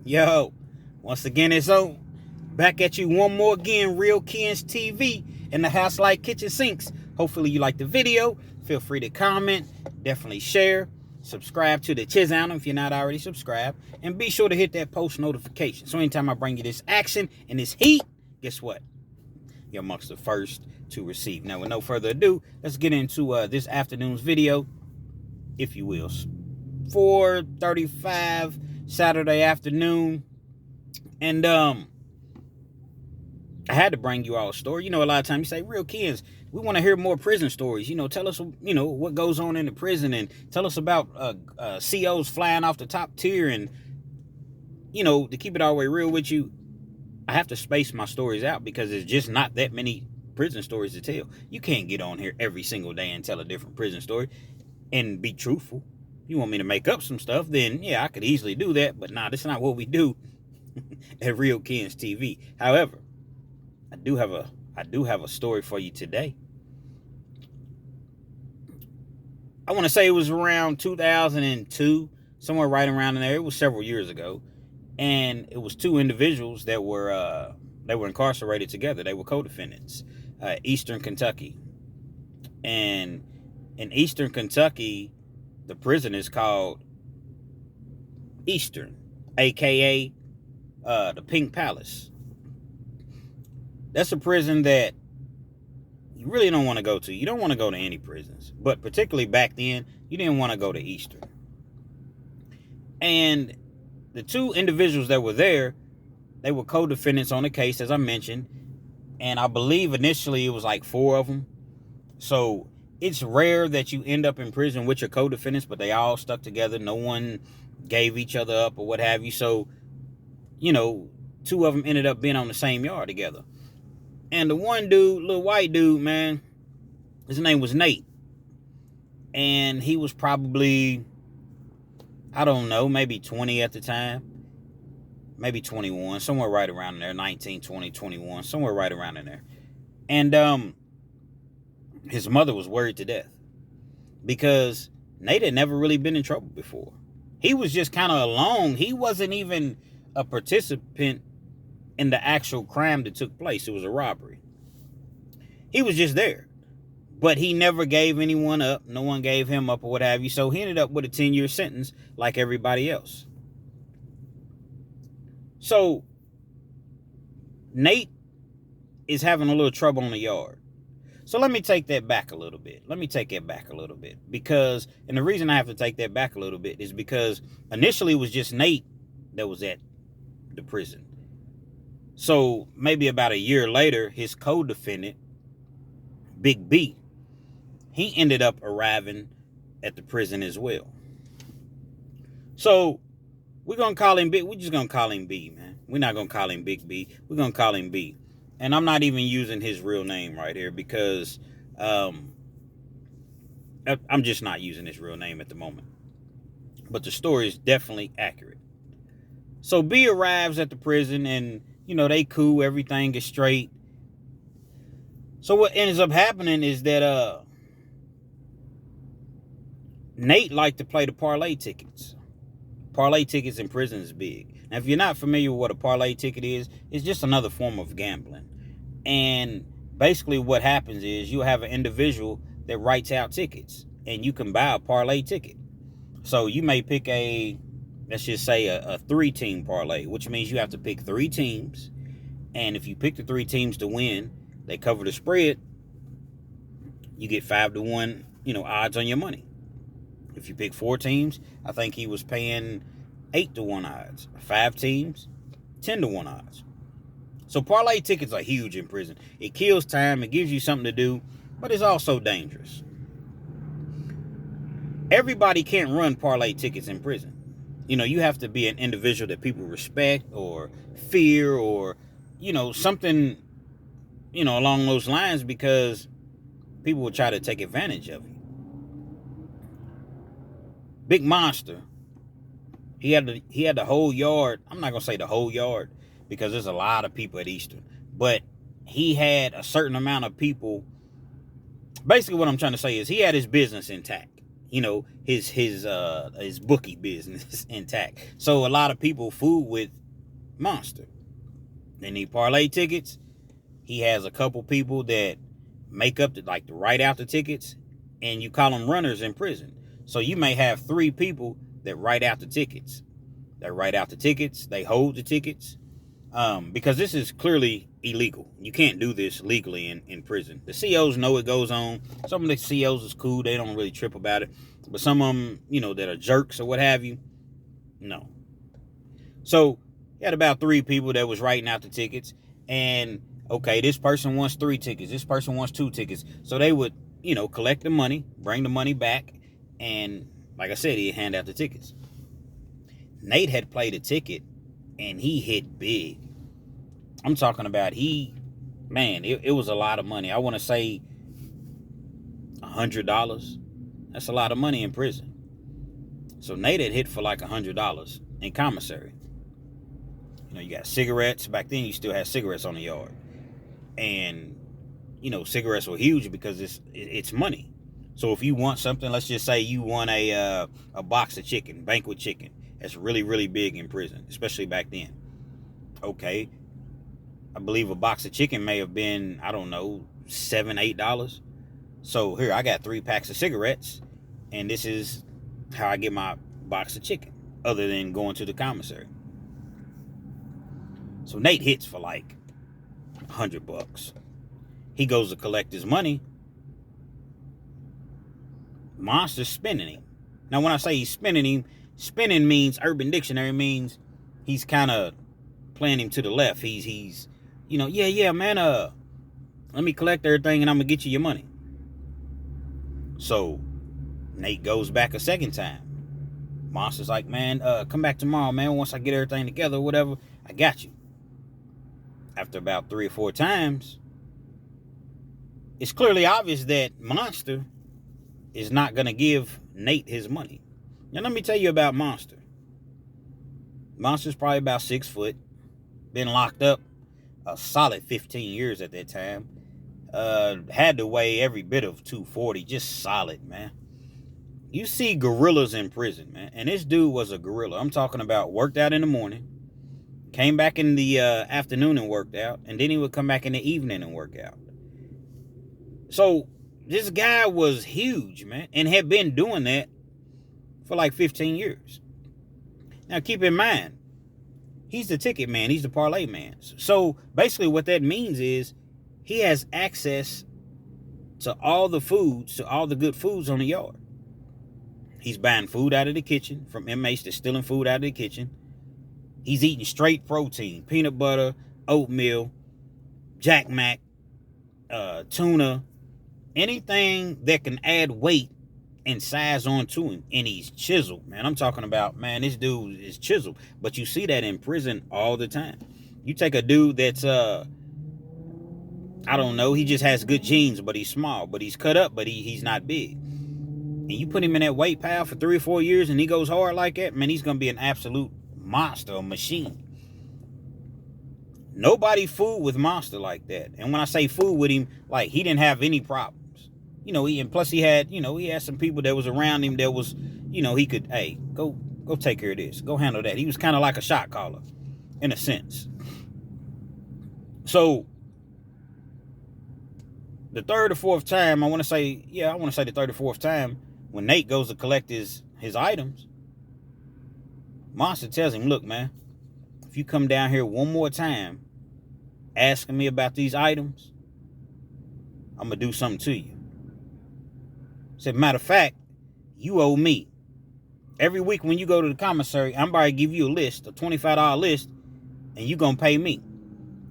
Yo, once again, it's on. Back at you one more again, Real Kens TV in the house like kitchen sinks. Hopefully you like the video. Feel free to comment, definitely share, subscribe to the channel if you're not already subscribed, and be sure to hit that post notification. So anytime I bring you this action and this heat, guess what? You're amongst the first to receive. Now, with no further ado, let's get into this afternoon's video, if you will. 4:35 Saturday afternoon, and I had to bring you all a story. You know, a lot of times you say, Real Kens, we want to hear more prison stories. You know, tell us, what goes on in the prison, and tell us about COs flying off the top tier. And, to keep it all the way real with you, I have to space my stories out because there's just not that many prison stories to tell. You can't get on here every single day and tell a different prison story and be truthful. You want me to make up some stuff, then yeah, I could easily do that. But nah, that's not what we do at Real Kens TV. However, I do have a story for you today. I want to say it was around 2002, somewhere right around in there. It was several years ago, and it was two individuals that were incarcerated together. They were co-defendants, Eastern Kentucky, and in Eastern Kentucky, the prison is called Eastern, aka the Pink Palace. That's a prison that you really don't want to go to. You don't want to go to any prisons, but particularly back then, you didn't want to go to Eastern. And the two individuals that were there, they were co-defendants on the case, as I mentioned, and I believe initially it was like 4 of them. So it's rare that you end up in prison with your co-defendants, but they all stuck together. No one gave each other up or what have you. So, 2 of them ended up being on the same yard together. And the one dude, little white dude, man, his name was Nate. And he was probably, I don't know, maybe 20 at the time. Maybe 21, somewhere right around in there, 19, 20, 21, somewhere right around in there. And his mother was worried to death because Nate had never really been in trouble before. He was just kind of along. He wasn't even a participant in the actual crime that took place. It was a robbery. He was just there, but he never gave anyone up. No one gave him up or what have you. So he ended up with a 10-year sentence like everybody else. So Nate is having a little trouble in the yard. So let me take that back a little bit. Because, and the reason I have to take that back a little bit is because initially it was just Nate that was at the prison. So maybe about a year later, his co-defendant, Big B, he ended up arriving at the prison as well. So we're just going to call him B, man. We're not going to call him Big B. We're going to call him B. And I'm not even using his real name right here because I'm just not using his real name at the moment. But the story is definitely accurate. So B arrives at the prison and, they cool, everything is straight. So what ends up happening is that Nate liked to play the parlay tickets. Parlay tickets in prison is big. Now, if you're not familiar with what a parlay ticket is, it's just another form of gambling. And basically what happens is you'll have an individual that writes out tickets, and you can buy a parlay ticket. So you may pick let's just say a 3-team parlay, which means you have to pick 3 teams. And if you pick the 3 teams to win, they cover the spread, you get 5-1, odds on your money. If you pick 4 teams, I think he was paying 8-1 odds. 5 teams, 10-1 odds. So parlay tickets are huge in prison. It kills time. It gives you something to do, but it's also dangerous. Everybody can't run parlay tickets in prison. You have to be an individual that people respect or fear or, something, along those lines, because people will try to take advantage of you. Big Monster, he had the whole yard. I'm not going to say the whole yard because there's a lot of people at Eastern. But he had a certain amount of people. Basically what I'm trying to say is he had his business intact. his bookie business intact. So a lot of people fool with Monster. They need parlay tickets. He has a couple people that make up to write out the tickets, and you call them runners in prison. So you may have 3 people that write out the tickets. They hold the tickets. Because this is clearly illegal. You can't do this legally in prison. The COs know it goes on. Some of the COs is cool. They don't really trip about it. But some of them, that are jerks or what have you, no. So you had about 3 people that was writing out the tickets. And, okay, this person wants 3 tickets. This person wants 2 tickets. So they would, collect the money, bring the money back. And, like I said, he'd hand out the tickets. Nate had played a ticket, and he hit big. I'm talking about it was a lot of money. I want to say $100. That's a lot of money in prison. So Nate had hit for like $100 in commissary. You got cigarettes. Back then, you still had cigarettes on the yard. And, cigarettes were huge because it's money. So if you want something, let's just say you want a box of chicken, banquet chicken. That's really, really big in prison, especially back then. Okay. I believe a box of chicken may have been, I don't know, $7, $8. So here, I got 3 packs of cigarettes, and this is how I get my box of chicken, other than going to the commissary. So Nate hits for like $100. He goes to collect his money. Monster's spinning him. Now, when I say he's spinning him, spinning means, Urban Dictionary means he's kind of playing him to the left. He's yeah, man, let me collect everything and I'm going to get you your money. So Nate goes back a second time. Monster's like, man, come back tomorrow, man. Once I get everything together or whatever, I got you. After about 3 or 4 times, it's clearly obvious that Monster is not going to give Nate his money. Now, let me tell you about Monster. Monster's probably about 6 foot. Been locked up a solid 15 years at that time. Had to weigh every bit of 240. Just solid, man. You see gorillas in prison, man. And this dude was a gorilla. I'm talking about worked out in the morning. Came back in the afternoon and worked out. And then he would come back in the evening and work out. So, this guy was huge, man. And had been doing that for like 15 years. Now, keep in mind, he's the ticket man. He's the parlay man. So, basically what that means is he has access to all the foods, to all the good foods on the yard. He's buying food out of the kitchen from inmates that's stealing food out of the kitchen. He's eating straight protein, peanut butter, oatmeal, Jack Mac, tuna, anything that can add weight and size onto him. And he's chiseled, man. I'm talking about, man, this dude is chiseled. But you see that in prison all the time. You take a dude that's, I don't know, he just has good genes, but he's small. But he's cut up, but he's not big. And you put him in that weight pile for 3 or 4 years and he goes hard like that, man, he's going to be an absolute monster, a machine. Nobody fooled with Monster like that. And when I say fool with him, like, he didn't have any problems. And plus he had some people that was around him that was, he could, hey, go take care of this. Go handle that. He was kind of like a shot caller, in a sense. So, the 3rd or 4th time, I want to say the 3rd or 4th time, when Nate goes to collect his items, Monster tells him, look, man, if you come down here one more time asking me about these items, I'm going to do something to you. Said, matter of fact, you owe me. Every week when you go to the commissary, I'm about to give you a list, a $25 list, and you're going to pay me.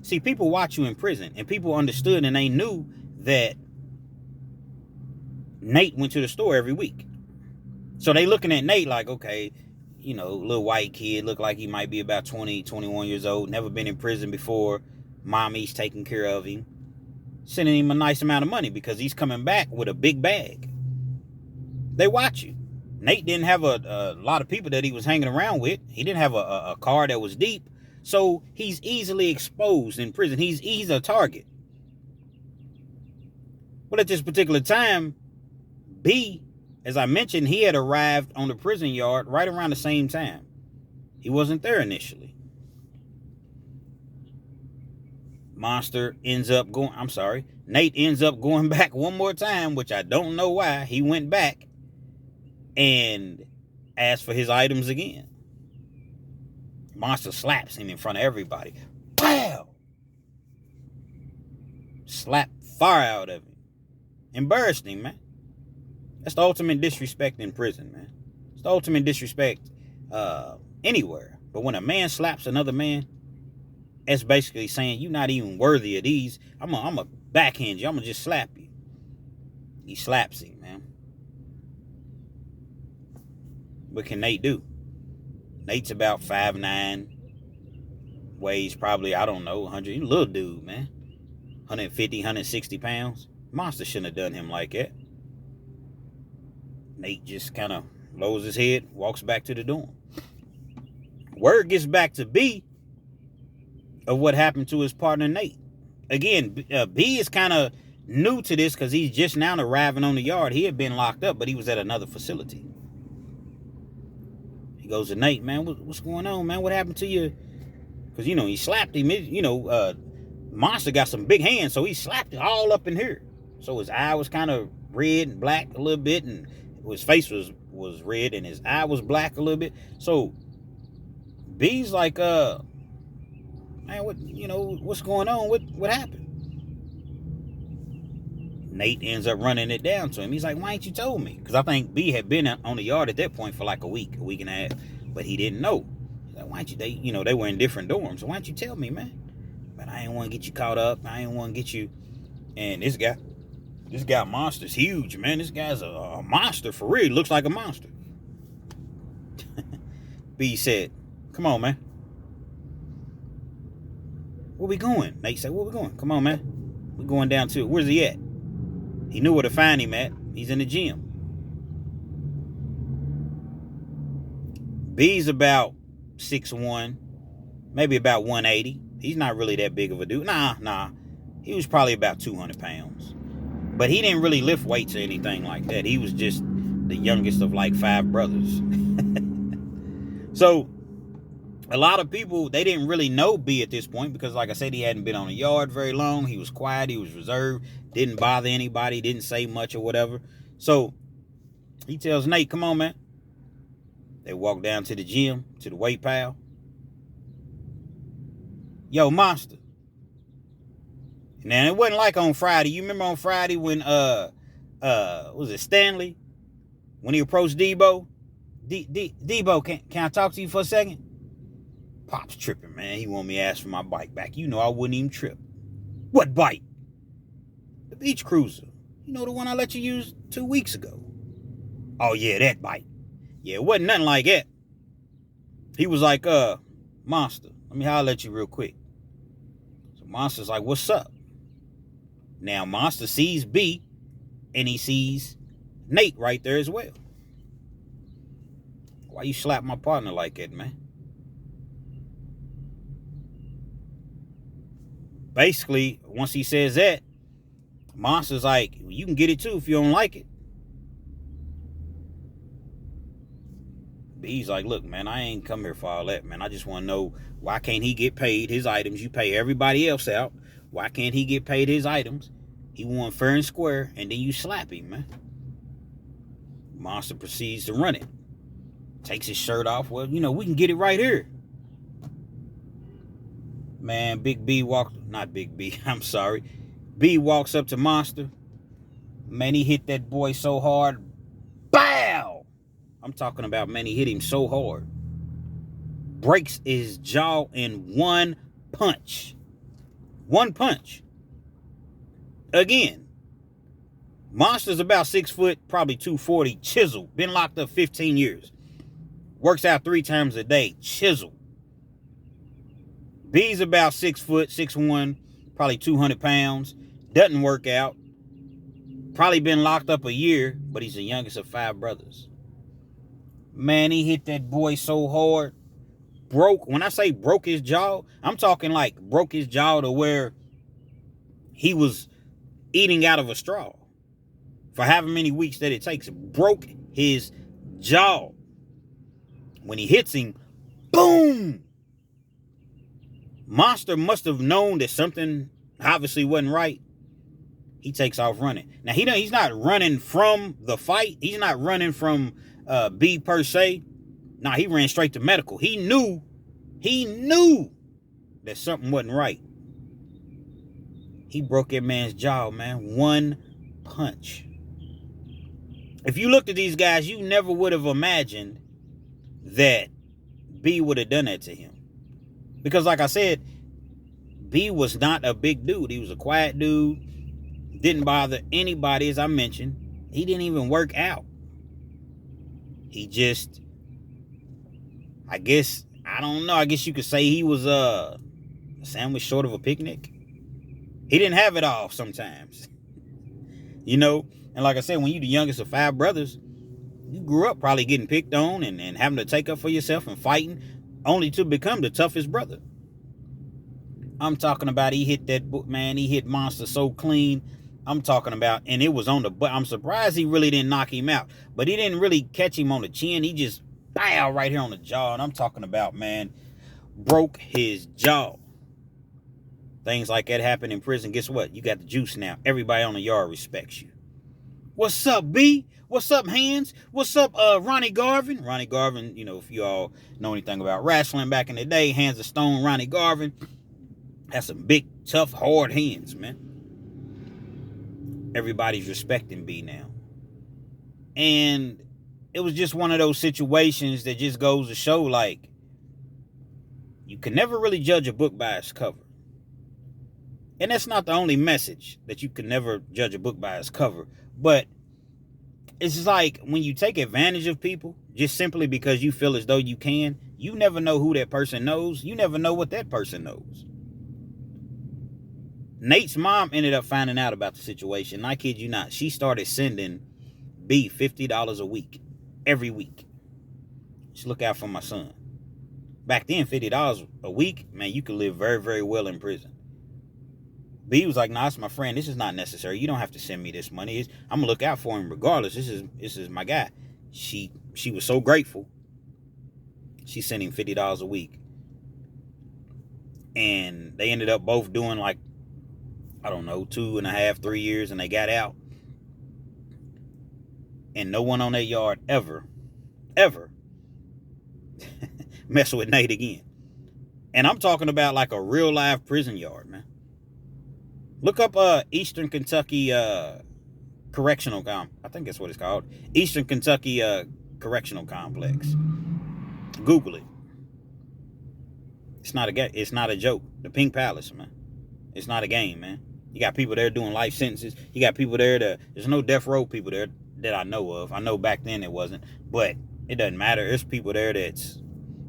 See, people watch you in prison, and people understood and they knew that Nate went to the store every week. So they looking at Nate like, okay, little white kid, look like he might be about 20, 21 years old, never been in prison before. Mommy's taking care of him, sending him a nice amount of money because he's coming back with a big bag. They watch you. Nate didn't have a lot of people that he was hanging around with. He didn't have a car that was deep. So he's easily exposed in prison. He's a target. But at this particular time, B as I mentioned, he had arrived on the prison yard right around the same time. He wasn't there initially. Nate ends up going back one more time, which I don't know why. He went back and asked for his items again. Monster slaps him in front of everybody. Pow! Slap fire out of him. Embarrassed him, man. That's the ultimate disrespect in prison, man. It's the ultimate disrespect anywhere. But when a man slaps another man, that's basically saying you're not even worthy of these. I'm a backhand you. I'm gonna just slap you. He slaps him, man. What can Nate do? Nate's about 5'9", weighs probably, I don't know, 100. He's a little dude, man. 150, 160 pounds. Monster shouldn't have done him like that. Nate just kind of lowers his head, walks back to the dorm. Word gets back to B of what happened to his partner, Nate. Again, B is kind of new to this because he's just now arriving on the yard. He had been locked up, but he was at another facility. He goes to Nate, man, what's going on, man? What happened to you? Because, he slapped him. Monster got some big hands, so he slapped it all up in here. So his eye was kind of red and black a little bit, and his face was red, and his eye was black a little bit. So B's like, man, what's going on? What happened? Nate ends up running it down to him. He's like, why ain't you told me? Because I think B had been on the yard at that point for like a week and a half, but he didn't know. He's like, why ain't you, they were in different dorms, so why don't you tell me, man? But I ain't want to get you caught up. I ain't want to get you. And this guy Monster's huge, man. This guy's a monster for real. He looks like a monster. B said, come on, man. Where we going? Nate said, where we going? Come on, man. We're going down to it. Where's he at? He knew where to find him at. He's in the gym. B's about 6'1", maybe about 180. He's not really that big of a dude. Nah. He was probably about 200 pounds. But he didn't really lift weights or anything like that. He was just the youngest of like 5 brothers. So a lot of people, they didn't really know B at this point because, like I said, he hadn't been on the yard very long. He was quiet. He was reserved. Didn't bother anybody. Didn't say much or whatever. So he tells Nate, come on, man. They walk down to the gym, to the weight pile. Yo, Monster. Now, it wasn't like on Friday. You remember on Friday when, was it Stanley? When he approached Debo? Debo, can I talk to you for a second? Pop's tripping, man. He want me to ask for my bike back. You know I wouldn't even trip. What bike? The Beach Cruiser. You know, the one I let you use 2 weeks ago. Oh, yeah, that bike. Yeah, it wasn't nothing like that. He was like, Monster, let me holler at you real quick. So Monster's like, what's up? Now, Monster sees B, and he sees Nate right there as well. Why you slap my partner like that, man? Basically, once he says that, Monster's like, well, you can get it too if you don't like it. B's like, look, man, I ain't come here for all that, man. I just want to know, why can't he get paid his items? You pay everybody else out. Why can't he get paid his items? He won fair and square, and then you slap him, man. Monster proceeds to run it. Takes his shirt off. Well, we can get it right here. Man, B walks up to Monster. Man, he hit that boy so hard. Bow! I'm talking about, man, he hit him so hard. Breaks his jaw in one punch. One punch. Again, Monster's about 6 foot, probably 240, chiseled. Been locked up 15 years. Works out 3 times a day, chiseled. B's about 6 foot, 6'1", probably 200 pounds. Doesn't work out. Probably been locked up a year, but he's the youngest of 5 brothers. Man, he hit that boy so hard. When I say broke his jaw, I'm talking like broke his jaw to where he was eating out of a straw. for however many weeks that it takes. Broke his jaw. When he hits him, boom! Monster must have known that something obviously wasn't right. He takes off running. Now, he's not running from the fight. He's not running from B per se. Nah, he ran straight to medical. He knew that something wasn't right. He broke that man's jaw, man. One punch. If you looked at these guys, you never would have imagined that B would have done that to him. Because like I said, B was not a big dude. He was a quiet dude. Didn't bother anybody, as I mentioned. He didn't even work out. He just, I guess you could say he was a sandwich short of a picnic. He didn't have it all sometimes. You know? And like I said, when you're the youngest of 5 brothers, you grew up probably getting picked on and having to take up for yourself and fighting, only to become the toughest brother. I'm talking about he hit Monster so clean. I'm talking about, and it was on the butt. I'm surprised he really didn't knock him out. But he didn't really catch him on the chin. He just, bow, right here on the jaw. And I'm talking about, man, broke his jaw. Things like that happen in prison. Guess what? You got the juice now. Everybody on the yard respects you. What's up, B? What's up, Hands? What's up, Ronnie Garvin? Ronnie Garvin, if you all know anything about wrestling back in the day, Hands of Stone, Ronnie Garvin has some big, tough, hard hands, man. Everybody's respecting B now. And it was just one of those situations that just goes to show, like, you can never really judge a book by its cover. And that's not the only message, that you can never judge a book by its cover. But it's just like when you take advantage of people just simply because you feel as though you can, you never know who that person knows. You never know what that person knows. Nate's mom ended up finding out about the situation. I kid you not. She started sending B $50 a week. Every week. Just look out for my son. Back then, $50 a week, man, you could live very, very well in prison. B was like, nah, it's my friend. This is not necessary. You don't have to send me this money. I'm going to look out for him regardless. This is my guy. She was so grateful. She sent him $50 a week. And they ended up both doing like, I don't know, 2.5, 3 years, and they got out. And no one on that yard ever mess with Nate again. And I'm talking about like a real live prison yard, man. Look up Eastern Kentucky Correctional I think that's what it's called. Eastern Kentucky Correctional Complex. Google it. It's not a joke. The Pink Palace, man. It's not a game, man. You got people there doing life sentences. You got people there there's no death row people there that I know of. I know back then it wasn't, but it doesn't matter. There's people there that's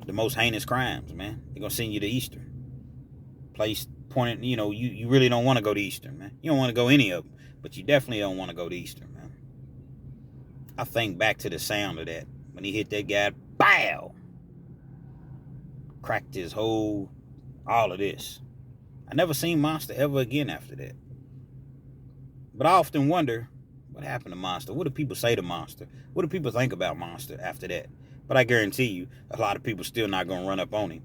the most heinous crimes, man. They're gonna send you to Eastern. Place pointed, you really don't want to go to Eastern, man. You don't want to go any of them, but you definitely don't want to go to Eastern, man. I think back to the sound of that when he hit that guy, bow, cracked his all of this. I never seen Monster ever again after that. But I often wonder, what happened to Monster? What do people say to Monster? What do people think about Monster after that? But I guarantee you, a lot of people still not going to run up on him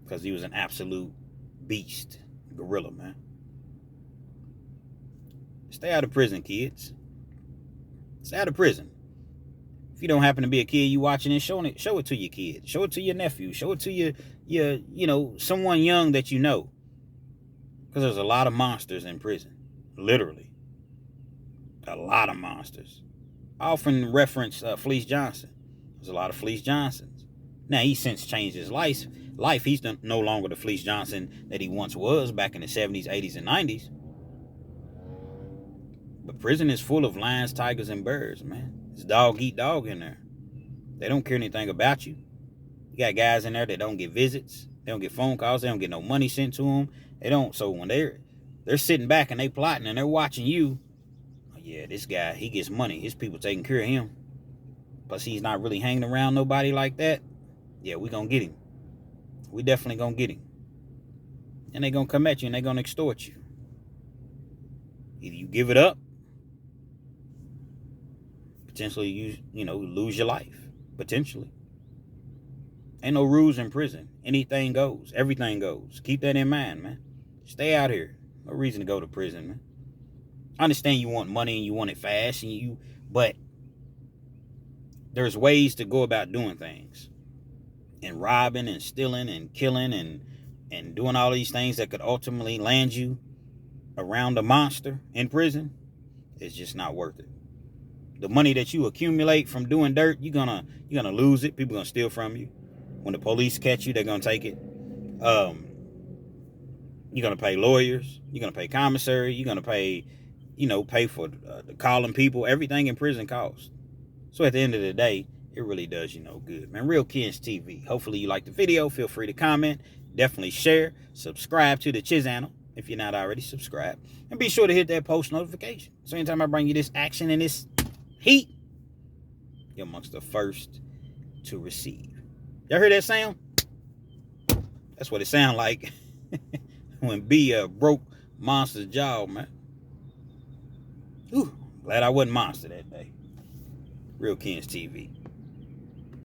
because he was an absolute beast. Gorilla, man. Stay out of prison, kids. Stay out of prison. If you don't happen to be a kid you watching it, show it to your kid. Show it to your nephew. Show it to your someone young that you know. Because there's a lot of monsters in prison. Literally. A lot of monsters. I often reference Fleece Johnson. There's a lot of Fleece Johnsons. Now, he's since changed his life. He's no longer the Fleece Johnson that he once was back in the 70s, 80s, and 90s. But prison is full of lions, tigers, and birds, man. It's dog eat dog in there. They don't care anything about you. You got guys in there that don't get visits. They don't get phone calls. They don't get no money sent to them. They don't. So when they're sitting back and they plotting and they're watching you, oh yeah, this guy, he gets money. His people taking care of him. Plus he's not really hanging around nobody like that. Yeah, we gonna get him. We definitely gonna get him. And they gonna come at you and they gonna extort you. Either you give it up potentially lose your life. Potentially. Ain't no rules in prison. Anything goes. Everything goes. Keep that in mind, man. Stay out here. No reason to go to prison, man. I understand you want money and you want it fast, but there's ways to go about doing things. And robbing and stealing and killing and doing all these things that could ultimately land you around a monster in prison is just not worth it. The money that you accumulate from doing dirt, you're gonna lose it. People gonna steal from you. When the police catch you, they're gonna take it. You're gonna pay lawyers. You're gonna pay commissary. You're gonna pay for calling people. Everything in prison costs. So at the end of the day, it really does you no good, man. Real Kens TV. Hopefully you liked the video. Feel free to comment. Definitely share. Subscribe to the channel if you're not already subscribed. And be sure to hit that post notification. So anytime I bring you this action and this heat, you're amongst the first to receive. Y'all hear that sound? That's what it sound like when B broke Monster's jaw, man. Ooh, glad I wasn't Monster that day. Real Kens TV.